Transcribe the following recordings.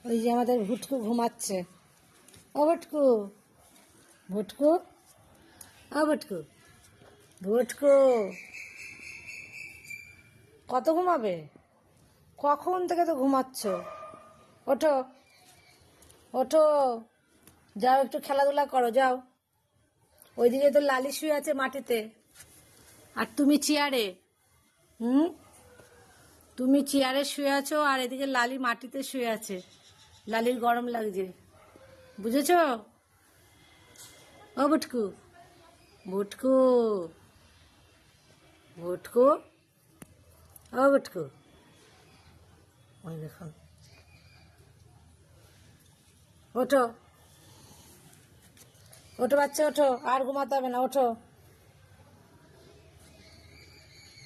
ওই যে আমাদের ভুটকু ঘুমাচ্ছে। ও ভুটকু, ভুটকু, ও ভুটকু, ভুটকু, কত ঘুমাবে? কখন থেকে তো ঘুমাচ্ছ? ওঠো, ওঠো, যাও একটু খেলাধুলা করো, যাও। ওইদিকে তো লালি শুয়ে আছে মাটিতে, আর তুমি চেয়ারে। হুম, তুমি চেয়ারে শুয়ে আছো, আর এদিকে লালি মাটিতে শুয়ে আছে। লালির গরম লাগছে, বুঝেছ? ও ভুটকু, ভুটকু, ভুটকু, ও ভুটকু, ওই দেখুন। ওঠো, ওঠো বাচ্চা, ওঠো, আর ঘুমাতে হবে না, ওঠো।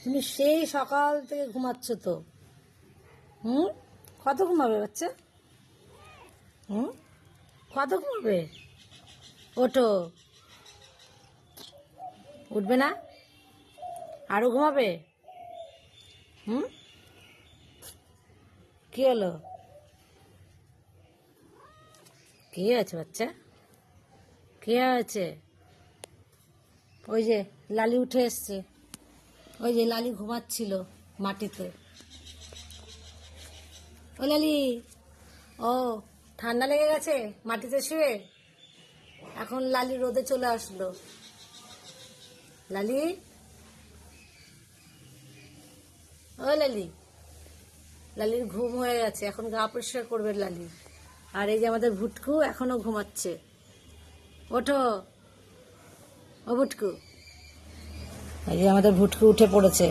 তুমি সেই সকাল থেকে ঘুমাচ্ছ তো। হুম, কত ঘুমাবে বাচ্চা? হুম, কত ঘুমাবে? ওঠো, উঠবে না? আরো ঘুমাবে? হুম, কি হলো? কি আছে বাচ্চা? কি আছে? ওই যে লালি উঠে এসছে, ওই যে লালি ঘুমাচ্ছিল মাটিতে। ও লালি, ও ঠান্ডা লেগে গেছে মাটিতে শুয়ে। এখন লালি রোদে চলে আসলো। লালি, ও লালি, লালির ঘুম হয়ে গেছে, এখন গা পরিষ্কার করবে লালি। আর এই যে আমাদের ভুটকু এখনো ঘুমাচ্ছে। ওঠো, ও ভুটকু, এই যে আমাদের ভুটকু উঠে পড়েছে।